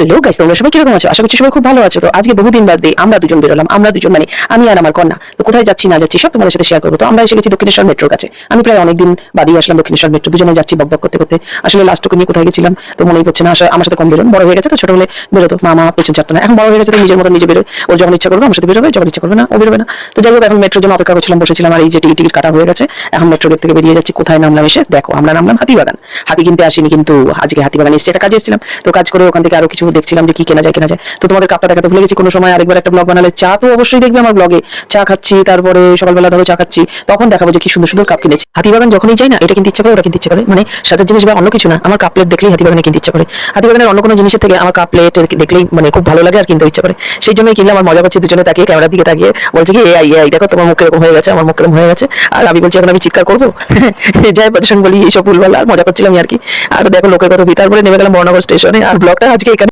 Hello guys, তোমরা সবাই কিরকম আছো? আশা করছি সবাই খুব ভালো আছো। তো আজকে বহুদিন বাদ দিয়ে আমরা দুজন বেরোলাম, আমরা দুজন মানে আমি আর আমার কন্যা। তো কোথায় যাচ্ছি না যাচ্ছি সব তোমাদের সাথে শেয়ার করবো। তো আমরা এসে গেছি দক্ষিণেশ্বর মেট্রোর কাছে। আমি প্রায় অনেকদিন বাদেই আসলাম দক্ষিণেশ্বর মেট্রো, দুজনে যাচ্ছি বকবক করতে করতে। আসলে লাস্টটুকু নিয়ে কোথায় গেছিলাম তো মনেই পড়ছে না। আমার সাথে কম বেরোন, বড় হয়ে গেছে তো, ছোট হলে বেরোতো মামা পেছন চাটতো না, এখন বড় হয়ে গেছে তো নিজের মতো নিজে বেরোয়। ওর যখন ইচ্ছা করবে আমার সাথে বেরোবে, যখন ইচ্ছা করবে না ও বেরোবে না। তো যাই হোক, এখন মেট্রোর জন্য অপেক্ষা করছিলাম, বসেছিলাম। আর এই যে টিকিট কাটা হয়ে গেছে, এখন মেট্রো গেট থেকে বেরিয়ে যাচ্ছি। কোথায় নামলাম? এসে দেখো, আমরা নামলাম হাতিবাগান। হাতি কিনতে আসিনি, কিন্তু আজকে হাতিবাগান এসেছি, একটা কাজে এসেছিলাম। তো কাজ করে ওখান থেকে আরো কিছু দেখছিলাম যে কি কেনা যায়। তো তোমাদের কাপটা দেখাতে ভুলে গেছি, কোনো সময় আরেকবার একটা ব্লগ বানালে। চা তো অবশ্যই দেখবে আমার ব্লগে, চা খাচ্ছি, তারপরে সকালবেলা ধরো চা খাচ্ছি, তখন দেখাবো যে কি সুন্দর সুন্দর কাপ কিনেছি। হাতিবাগান যখনই যাই না, এটা কিনতে ইচ্ছা করে, ওটা কিনতে ইচ্ছা করে, মানে সাজার জিনিস বা অন্য কিছু না, আমার কাপ প্লেট দেখলেই হাতিবাগানে কিনতে ইচ্ছা করে। হাতিবাগানের অন্য কোনো জিনিসের থেকে আমার কাপ প্লেট দেখলেই মানে খুব ভালো লাগে আর কিনতে ইচ্ছা করে। সেই জন্যই কিনলাম। আমার মজা করছি, দুজনে তাকিয়ে ক্যামেরার দিকে তাকিয়ে বলছে কি এই দেখো তোমার মুখ এরকম হয়ে গেছে, আমার মুখ এরকম হয়ে গেছে। আর আমি বলছি এখন আমি চিৎকার করবো? জয় প্রদর্শন বলি এইসব ভুলভাল, আর মজা করছিলাম আর কি। আর দেখো লোকের কথা ভিতর বলে নেমে গেলাম বর্ণনগর স্টেশনে। আর ব্লগটা আজকে এখানে